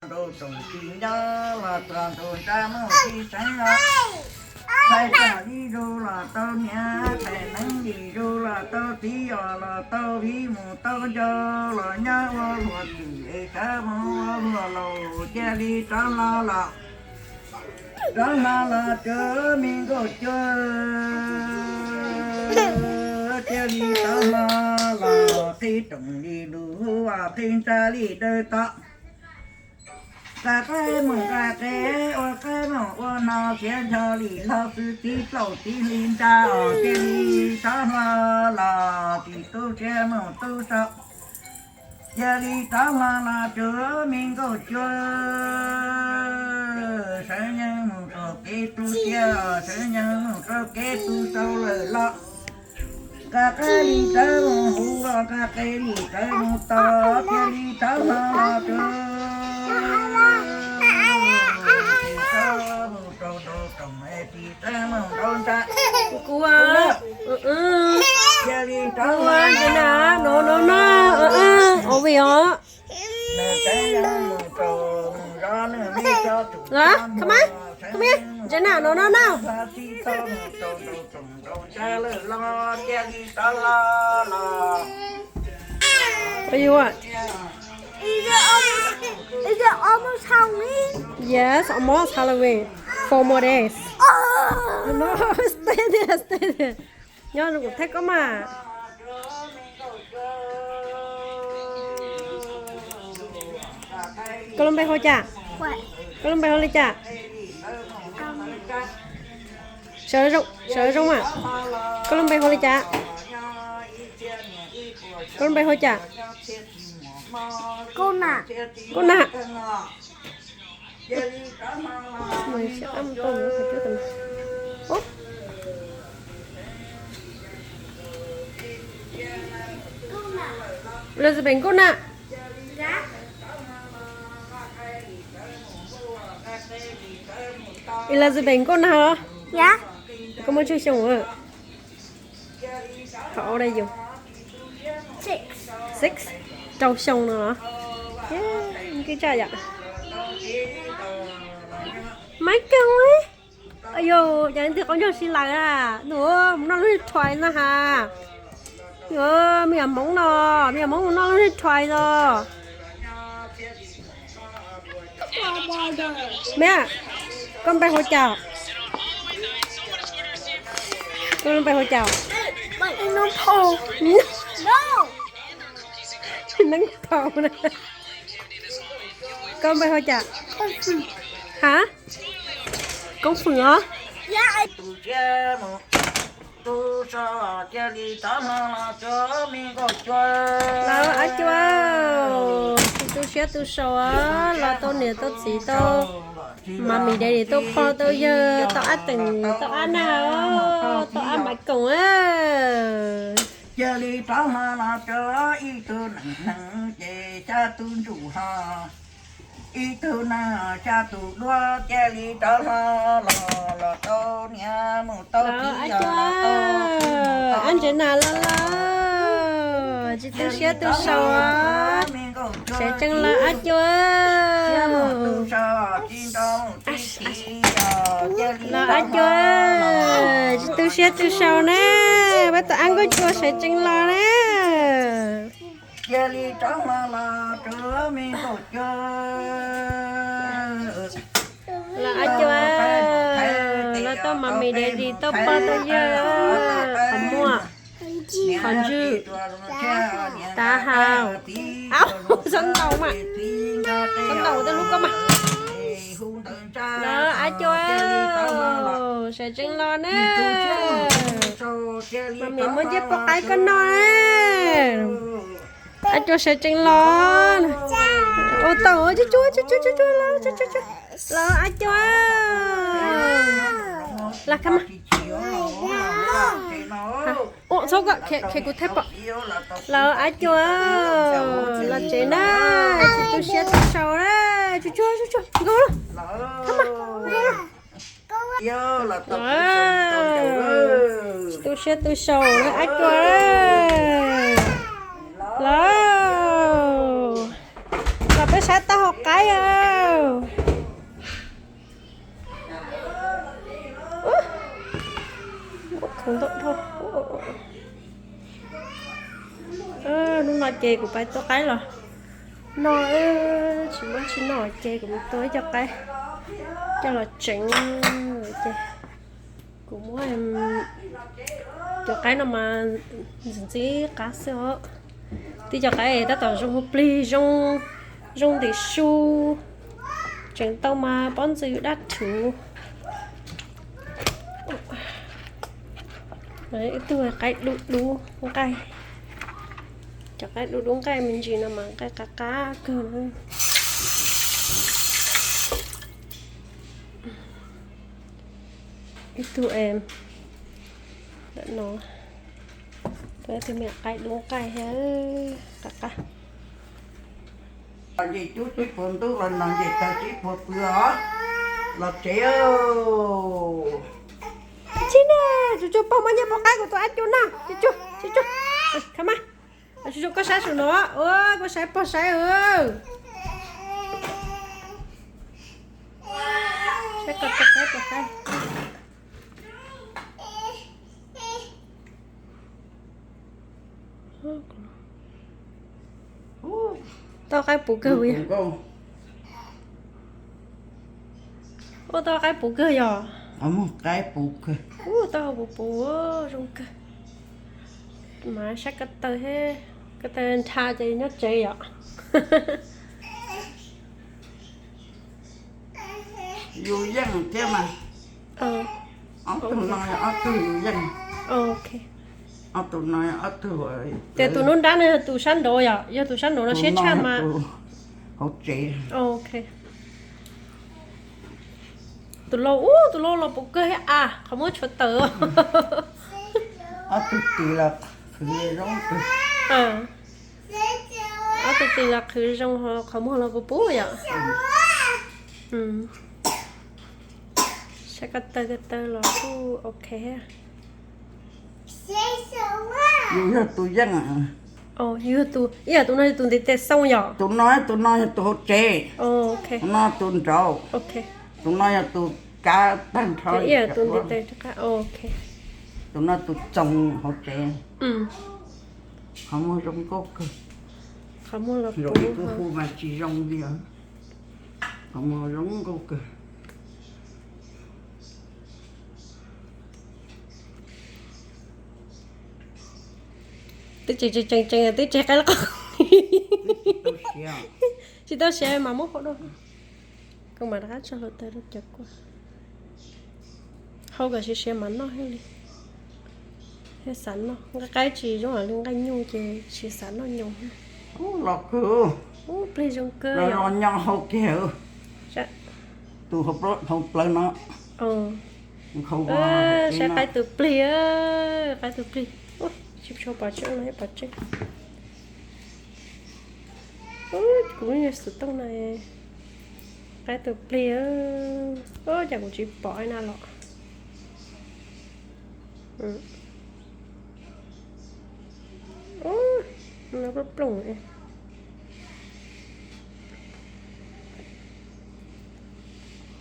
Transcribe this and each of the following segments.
đồ trồng chín nhớ là toàn đồ cha mơ khi sáng đó thầy cả đi ru là tao nhá thầy nắng đi ru là tao tí là tao đi mù tao cho là nhá vô luật thì cá mò vừa lầu che đi trắng la chớ mình có chớ che đi trắng la khi trồng đi đủ và khi ra đi đời ta cái mừng cái ô cái mà ô nào khiến cho lì lao sư tí sầu tí linh cha ở cái lì ta là thì tôi che mà tôi sợ che lì ta là chớ mình có chớ sẽ nhân một trò kế tu che sẽ nhân một trò kế tu sâu lời lọ các cái lì ta mà hú các cái lì ta mà to che lì ta là chớ cua cua vậy nè nó ồ vì hả đó come here vậy nè nó what do you want? Is it almost Halloween? Yes, almost Halloween. 4 more days. Oh! No, stay there. Nhớ nó cũng thích có mà. Cô lâm bay hồi chả? What? Cô lâm bay hồi chả? Sợ rung à? Cô lâm bay hồi chả? Cô lâm bay hồi chả? Cô nè. Mình sẽ ăn tôm nữa phải chứ tầm. Úp. Elizabeth cô nè. Dạ. Elizabeth cô nè hả? Dạ. Có muốn chơi xong rồi. Họ ở đây dùng. 6. Trâu xong nữa hả? Yeah, cái trai ạ. Mấy câu ấy. Ayo, jangan tu kau jangan silai lah. Nữa, nó lấy thoại nữa ha. Nữa, mình mong nó lấy thoại rồi. Mẹ, con bay hồi chào. Con bay hồi chào. No pole. No. Nắng thầu nè. Con bay hồi chào. Hả? Con phượng hả? Dạ. Là ở chua. Tôi sẽ tôi sầu á, là tôi nè tôi chỉ tôi mà mình đây thì tôi kho tôi giờ tôi ăn từng tôi ăn nào tôi ăn bạch cùng á. Giờ đi tao mà là chờ ý tư nặng chê cha tuân chủ ha ý tư na cha tu đua chê đi tao là tao nha một tao chỉ là anh chị nào la chị tôi sẽ tôi sầu á sẽ chân là ăn chưa là ăn chưa chị tôi sẽ tôi sầu nè bây giờ ăn có chua sẽ chân là nè jelly trắng là trưa mình có chơi là ăn chưa là tao mà mì để đi tao bao tao giờ không mua còn dư ta hào áo sân đầu mà sân đầu tao lúc có mà đó ai cho sẽ chân lo nè mà mình muốn giúp có cái con nó nè ai cho sẽ chân lo ô tô chứ chúa lo ai cho là cái mà ô sao gọi khi cô thép ạ là ai cho là chị nè chị tôi sẽ tôi sầu đấy chú go come on tôi sẽ tôi sầu đấy ai cho đấy là bé sai tao học cái à không tốt thôi nó nói chê của bài tôi cái là nói chỉ muốn chỉ nói chê của mình tới cho cái cho là chỉnh rồi chê cũng muốn em cho cái nào mà gì cá sấu thì cho cái ta tạo trong hộp ly trong để su chỉnh tao mà bón dư đắt thử đấy tôi cái đu cái cho cái đu cái mình chỉ là mà cái cá cơ nữa ít tụi em đã nó tôi thì mẹ cái đúng cái hết cá gì chú phun tức là làm gì ta chỉ phun bữa là chéo chị nè chú bao nhiêu bao cái của tôi ăn chú nè chú come on chú có sai số nó ơi có sai bao sai sai cái tao cái bù cơ vậy ô tao cái bù cơ giờ một cái bù cơ tao bù trong cơ mà sắc cái tơ hết cái tên tha thì nó chơi ạ dù dân thế mà tụi nói tụi dân ok tụi nói tụi để tụi nó đá này tụi săn đồ ạ giờ tụi săn đồ nó sẽ chăm mà học chị ok tụi lo là bộ cơ hết à không có chỗ tớ tụi chị là khử rong tụi chị là khử rong họ không có là bộ bố vậy sẽ cái tơ là ok dù là tụi dân như tụi này tụi tết xong nhở tụi nói tụi học chị ok nó tụi trâu ok tụi nói là tụi cá tan thôi tụi tết cả ok tụi nó tụi trồng học chị không có rong cốt cơ không có là rồi cái khu mà chỉ rong đi không có rong cốt cơ tí chị tí chị cái là chị tao xe mà mốt đâu con mà đã cho lợn tao nó chật quá không cả chị xe mắn nó hết đi hết sẵn nó cái chị giống là liên canh nhung chị sẵn nó nhung lọt cơ please trong cơ nó nhau học kiểu tụi học lên nó không có sẽ cái từ pli chụp cho bà chữ này bà chữ cũng như sự tông này cái từ pli chẳng cũng chỉ bỏ ai nào lọ nó có plùng này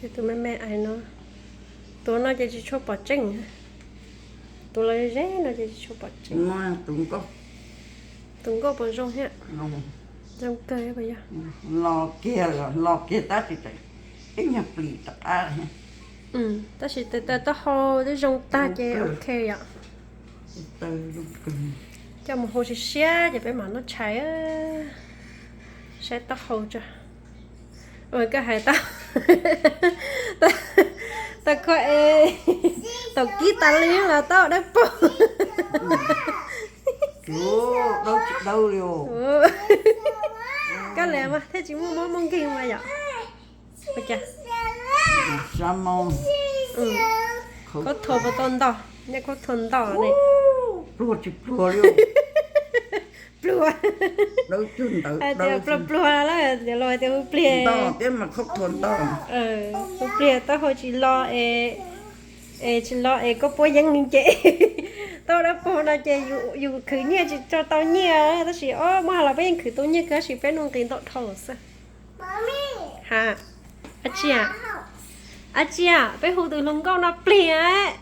thì tụi mẹ ai nó tụi nó chỉ cho bỏ chanh tụi lấy rễ nó chỉ cho bỏ chanh nó tụi có bỏ rong hết rong cây bây giờ lo kia ta chỉ thấy cái nhà pli ta ta chỉ ta hồ cái rong ta chơi ok ạ cho một hồ chỉ xe thì phải mà nó cháy sẽ ta hồ cho rồi cái hải ta ta coi tao ký ta liên là tao đã bỏ đâu rồi cái này mà thế chỉ muốn mong kia mà vậy bây giờ sao mong có thua vào tôn đỏ nhé có thuần đỏ này plua chỉ plua luôn plua đâu chun đâu plua là để lo để plua to thế mà không thuần to plua tao hồi chỉ lo chỉ lo có bố dân mình chị tao đã bố là chị dù khử nhẹ chỉ cho tao nhẹ tao chỉ mà là bên khử tao nhẹ cái chỉ phải nông tiền tao thầu sao hả chị à bé hù từ lồng câu nó plea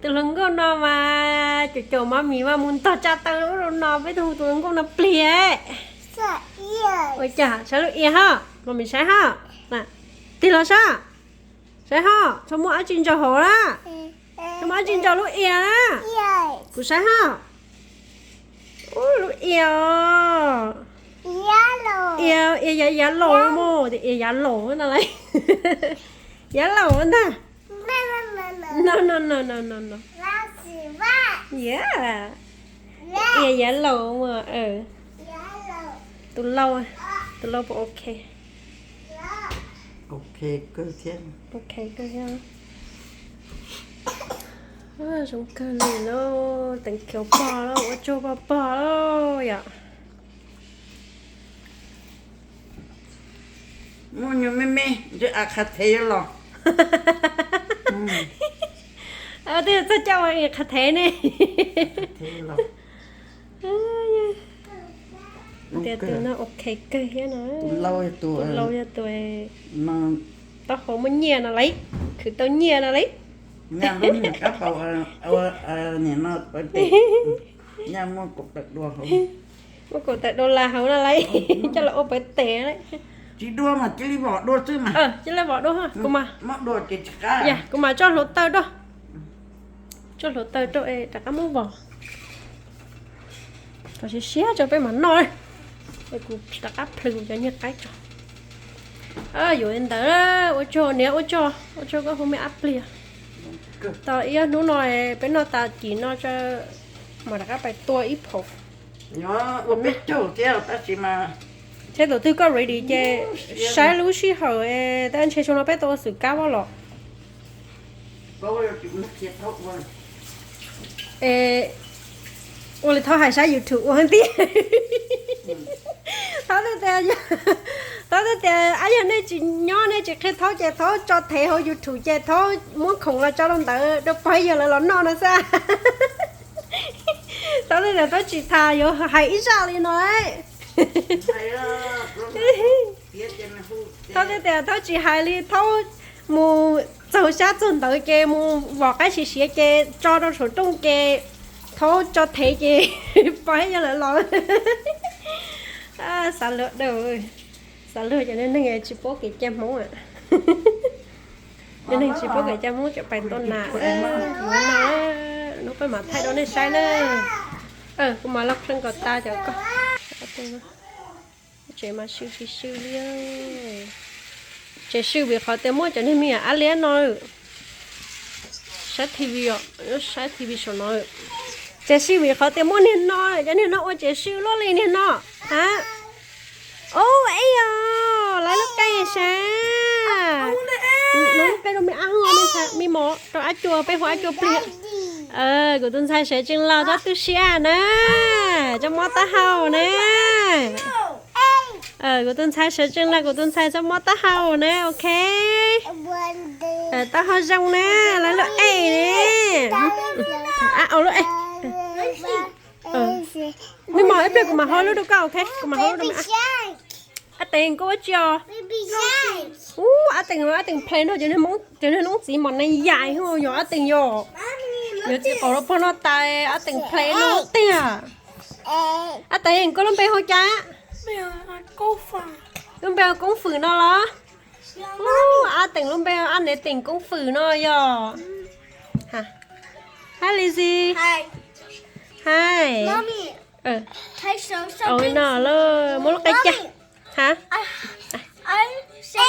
tụi lưng con nó mà chỗ má mì mà muốn tao cha tao nó với tụi lưng con nó plia Sợ yên. ôi chà sao lúc yên ha mà mình sai ha nè tí là sao sai ha sao mua ăn chín cho hồ đó sao mua ăn chín cho lúc yên á Yên. cũng sai ha ôi lúc yên Yellow. yên yên giá lỗ mô thì yên giá lỗ nó lấy giá lỗ nè no no no no no no Lá xì vát. yeah Lá. yên giá lỗ mà Yellow. tụi lâu bộ ok Lá. ok cơ thiên ok cơ nha chúng cơ này nó tính kiểu bò đó ở chỗ bò đó vậy mua nhiều mê chứ khát thế rồi thì sao cho mày khát thế này thế rồi thì tụi nó ok cơ hết nó tụi lâu cho tụi nó tao không muốn nhẹ nó lấy cứ tao nhẹ nó lấy nhà nó nhà các cậu nhà nó có tiền nhà mua cục đặc đùa không một cổ tại đô la không nó lấy cho là ô phải té đấy chỉ đua mà chỉ đi bỏ đua chứ mà chứ là bỏ đô ha cô mà mất đua chỉ cá dạ cô mà cho lột tơ đó cho lột tơ cho em đặt cái mũ vỏ tao sẽ xé cho bé mảnh nói để cô đặt áp lực cho nhật cái cho rồi anh tới ô cho nếu ô cho có không biết áp liền tao ý nó nói bé nó tao chỉ nó cho mà đặt áp bài tua ít phổ nó biết chỗ theo ta chỉ mà thế đầu tư có ready chứ sai lúc xí hở ta anh chơi cho nó bé tôi sự cao bao lọ có chỉ mất thiệt thôi我嚟睇下晒 YouTube 我啲，睇到哎呀，你只nhỏ你只去睇只睇做睇好 YouTube 只睇muốn khùng là cho nó đỡ đâu phải giờ là nó nó sao，睇到就睇只睇有係啥嚟nói，睇到睇只係你睇冇做下做到嘅冇話cái gì gì嘅做到手中嘅。thôi cho thấy gì phải cho lại lo xả lửa rồi xả lửa cho nên nghe chỉ bố cái chém móng à cho nên chỉ bố cái chém móng cho bài tôn nà nó phải mà thay đổi nên sai nữa cũng mà lóc chân cột ta cho con chị mà siêu liền chị siêu bị khó tìm mua cho nên mình ăn liền rồi sát tivi rồi sát tivi số rồi chế siêu vì họ tìm muốn nên nó cho nên nó ôi chế siêu lo lên nên nó hả ô ấy à lại lúc đây sao nó bây giờ mình ăn ngon mình sao mình mỏ rồi ăn chua bây giờ ăn chua bịa của tôi sai sẽ chừng lao cho tôi xia nè cho mót ta hào nè của tôi sai sẽ chừng là của tôi sai cho mót ta hào nè ok ta hào rong nè lại lúc ấy nè lúc ấy mình mở ép được mà hơi lúc đâu cao ok mà hơi lúc đâu mà tiền có cho tiền plan thôi cho nên muốn chỉ món này dài không nhỏ tiền vô giờ chỉ có lúc nó tay tiền plan nó tiền tiền có lúc bé hơi cha lúc bé cũng phử nó lo tiền lúc bé ăn để tiền cũng phử nó giờ hả hi Lizzy hi Mommy. Thấy sớm ôi nó lơ muốn cái cha hả I said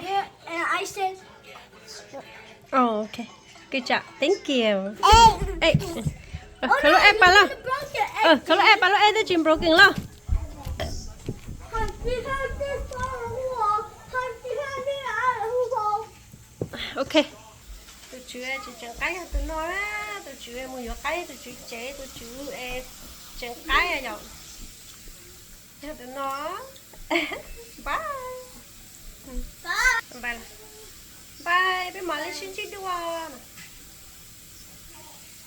yeah, and I said ok good job thank you ê kalau app apa lah kalau app apa lah itu cuma broken lah ok tôi chưa chỉ chẳng cái tôi nói á tôi chưa mua nhiều cái tôi chưa chế tôi chưa chẳng cái à nhở tôi nói bye bye bye bye bây giờ lên xin chữ đua